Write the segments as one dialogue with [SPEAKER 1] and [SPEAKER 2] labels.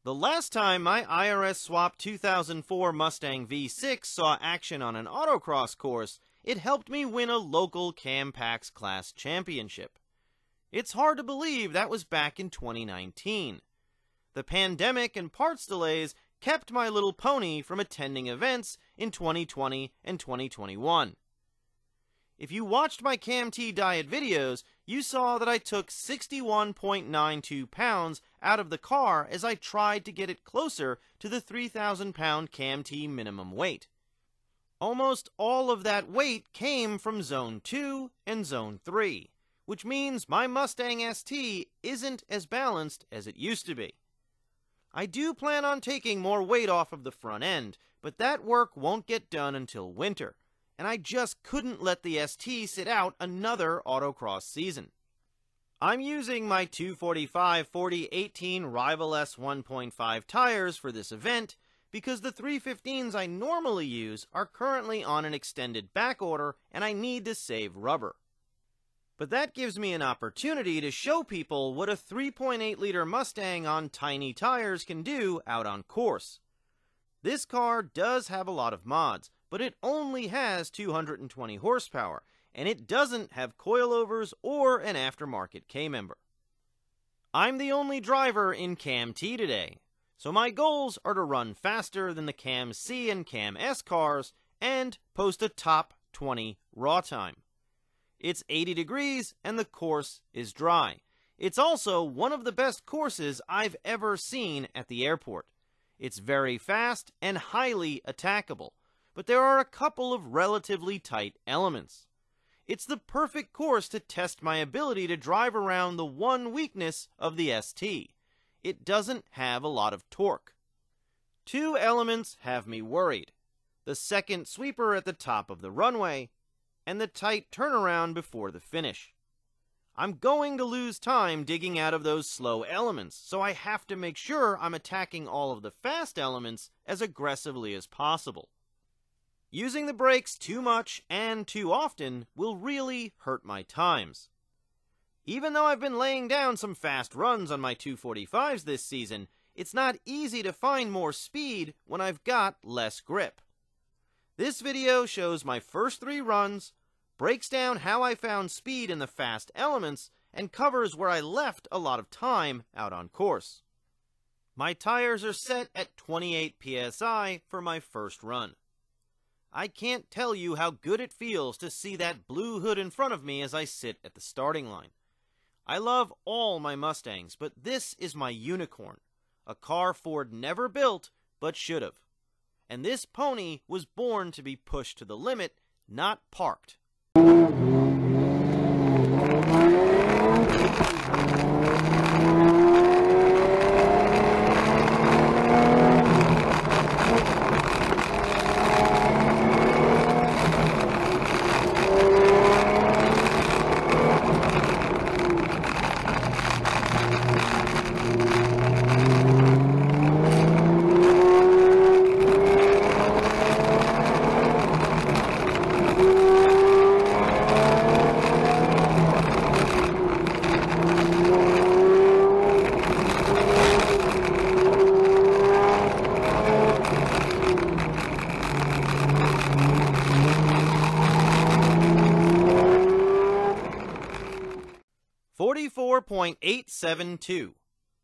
[SPEAKER 1] The last time my IRS-swapped 2004 Mustang V6 saw action on an autocross course, it helped me win a local Campax Class Championship. It's hard to believe that was back in 2019. The pandemic and parts delays kept my little pony from attending events in 2020 and 2021. If you watched my CAMT diet videos, you saw that I took 61.92 pounds out of the car as I tried to get it closer to the 3,000 pound CAMT minimum weight. Almost all of that weight came from Zone 2 and Zone 3, which means my Mustang ST isn't as balanced as it used to be. I do plan on taking more weight off of the front end, but that work won't get done until winter, and I just couldn't let the ST sit out another autocross season. I'm using my 245/40/18 Rival S 1.5 tires for this event because the 315s I normally use are currently on an extended back order and I need to save rubber. But that gives me an opportunity to show people what a 3.8-liter Mustang on tiny tires can do out on course. This car does have a lot of mods, but it only has 220 horsepower, and it doesn't have coilovers or an aftermarket K-member. I'm the only driver in CAMT today, so my goals are to run faster than the Cam C and Cam S cars and post a top 20 raw time. It's 80 degrees and the course is dry. It's also one of the best courses I've ever seen at the airport. It's very fast and highly attackable, but there are a couple of relatively tight elements. It's the perfect course to test my ability to drive around the one weakness of the ST. It doesn't have a lot of torque. Two elements have me worried: the second sweeper at the top of the runway, and the tight turnaround before the finish. I'm going to lose time digging out of those slow elements, so I have to make sure I'm attacking all of the fast elements as aggressively as possible. Using the brakes too much and too often will really hurt my times. Even though I've been laying down some fast runs on my 245s this season, it's not easy to find more speed when I've got less grip. This video shows my first 3 runs, breaks down how I found speed in the fast elements, and covers where I left a lot of time out on course. My tires are set at 28 psi for my first run. I can't tell you how good it feels to see that blue hood in front of me as I sit at the starting line. I love all my Mustangs, but this is my unicorn, a car Ford never built but should have. And this pony was born to be pushed to the limit, not parked. .872.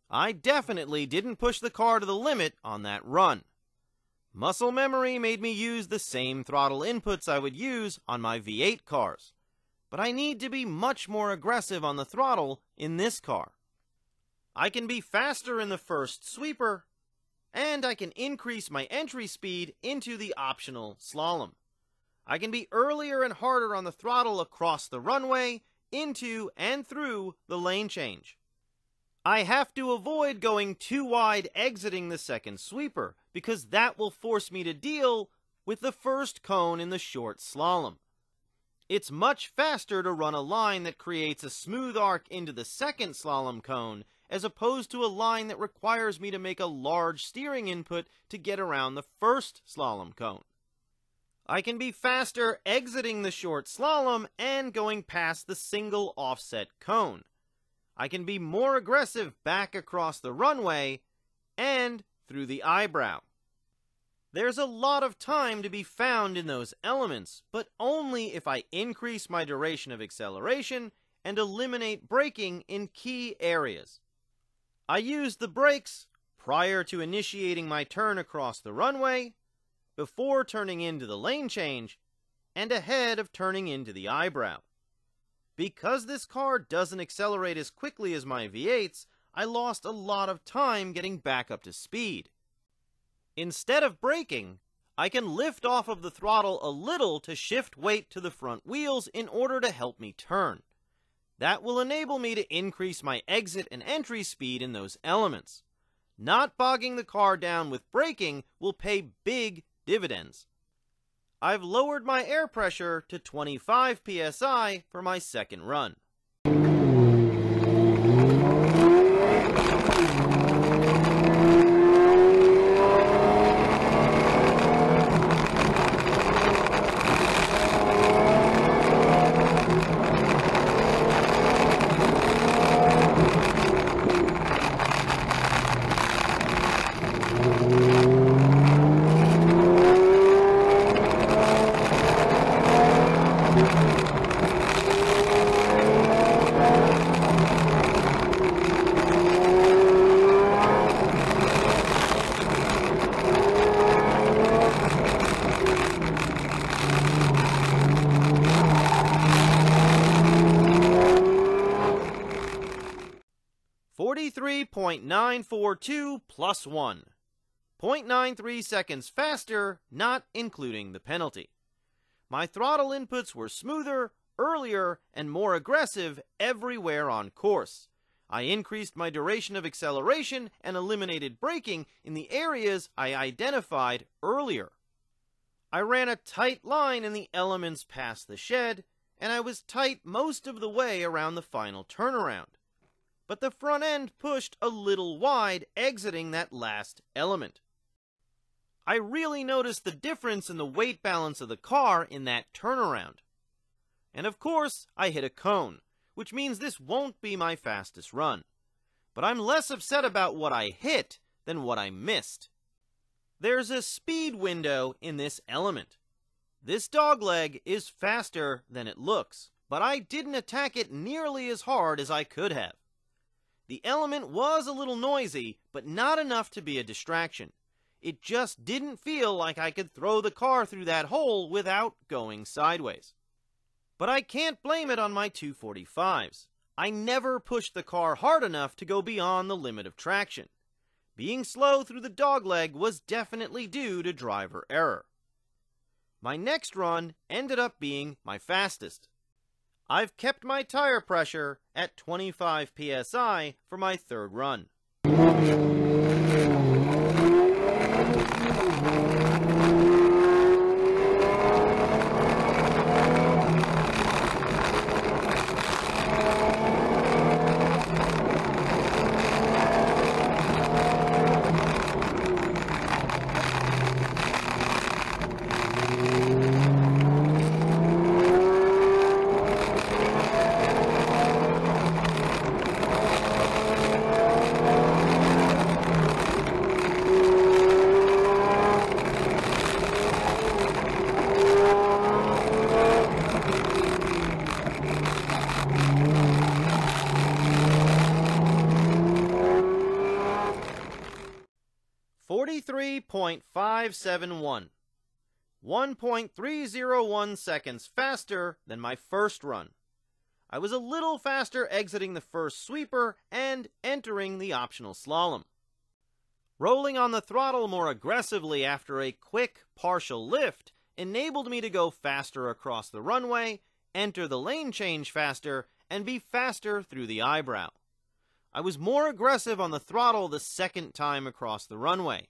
[SPEAKER 1] I definitely didn't push the car to the limit on that run. Muscle memory made me use the same throttle inputs I would use on my V8 cars, but I need to be much more aggressive on the throttle in this car. I can be faster in the first sweeper, and I can increase my entry speed into the optional slalom. I can be earlier and harder on the throttle across the runway, into and through the lane change. I have to avoid going too wide exiting the second sweeper, because that will force me to deal with the first cone in the short slalom. It's much faster to run a line that creates a smooth arc into the second slalom cone, as opposed to a line that requires me to make a large steering input to get around the first slalom cone. I can be faster exiting the short slalom and going past the single offset cone. I can be more aggressive back across the runway and through the eyebrow. There's a lot of time to be found in those elements, but only if I increase my duration of acceleration and eliminate braking in key areas. I use the brakes prior to initiating my turn across the runway, before turning into the lane change, and ahead of turning into the eyebrow. Because this car doesn't accelerate as quickly as my V8s, I lost a lot of time getting back up to speed. Instead of braking, I can lift off of the throttle a little to shift weight to the front wheels in order to help me turn. That will enable me to increase my exit and entry speed in those elements. Not bogging the car down with braking will pay big dividends. I've lowered my air pressure to 25 psi for my second run. .942 plus 1. 0.93 seconds faster, not including the penalty. My throttle inputs were smoother, earlier, and more aggressive everywhere on course. I increased my duration of acceleration and eliminated braking in the areas I identified earlier. I ran a tight line in the elements past the shed, and I was tight most of the way around the final turnaround. But the front end pushed a little wide exiting that last element. I really noticed the difference in the weight balance of the car in that turnaround. And of course, I hit a cone, which means this won't be my fastest run. But I'm less upset about what I hit than what I missed. There's a speed window in this element. This dogleg is faster than it looks, but I didn't attack it nearly as hard as I could have. The element was a little noisy, but not enough to be a distraction. It just didn't feel like I could throw the car through that hole without going sideways. But I can't blame it on my 245s. I never pushed the car hard enough to go beyond the limit of traction. Being slow through the dogleg was definitely due to driver error. My next run ended up being my fastest. I've kept my tire pressure at 25 psi for my third run. 43.571. 1.301 seconds faster than my first run. I was a little faster exiting the first sweeper and entering the optional slalom. Rolling on the throttle more aggressively after a quick partial lift enabled me to go faster across the runway, enter the lane change faster, and be faster through the eyebrow. I was more aggressive on the throttle the second time across the runway.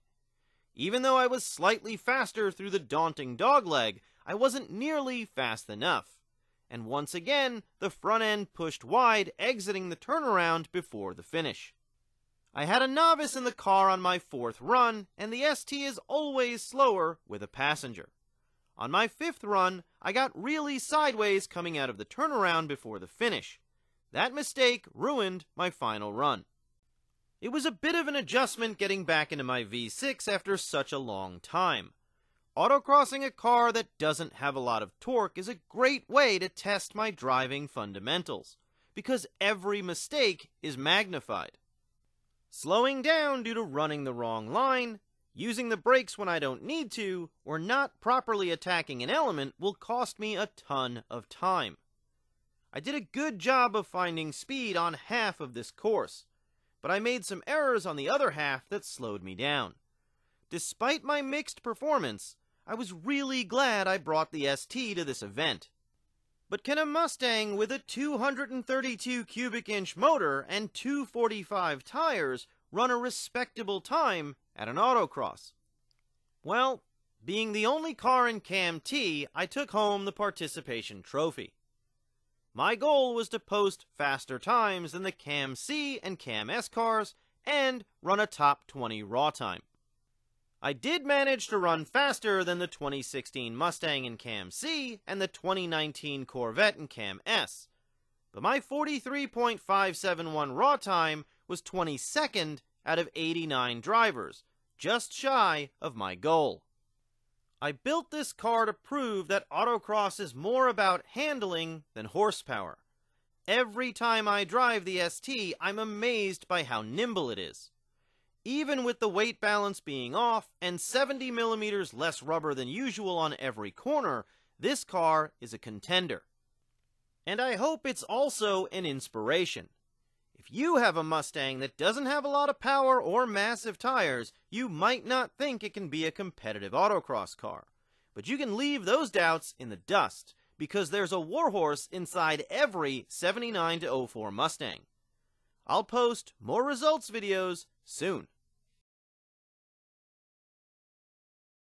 [SPEAKER 1] Even though I was slightly faster through the daunting dogleg, I wasn't nearly fast enough. And once again, the front end pushed wide, exiting the turnaround before the finish. I had a novice in the car on my fourth run, and the ST is always slower with a passenger. On my fifth run, I got really sideways coming out of the turnaround before the finish. That mistake ruined my final run. It was a bit of an adjustment getting back into my V6 after such a long time. Autocrossing a car that doesn't have a lot of torque is a great way to test my driving fundamentals, because every mistake is magnified. Slowing down due to running the wrong line, using the brakes when I don't need to, or not properly attacking an element will cost me a ton of time. I did a good job of finding speed on half of this course, but I made some errors on the other half that slowed me down. Despite my mixed performance, I was really glad I brought the ST to this event. But can a Mustang with a 232 cubic inch motor and 245 tires run a respectable time at an autocross? Well, being the only car in Cam T, I took home the participation trophy. My goal was to post faster times than the Cam C and Cam S cars and run a top 20 raw time. I did manage to run faster than the 2016 Mustang in Cam C and the 2019 Corvette in Cam S, but my 43.571 raw time was 22nd out of 89 drivers, just shy of my goal. I built this car to prove that autocross is more about handling than horsepower. Every time I drive the ST, I'm amazed by how nimble it is. Even with the weight balance being off and 70 millimeters less rubber than usual on every corner, this car is a contender. And I hope it's also an inspiration. If you have a Mustang that doesn't have a lot of power or massive tires, you might not think it can be a competitive autocross car. But you can leave those doubts in the dust, because there's a warhorse inside every 79-04 Mustang. I'll post more results videos soon.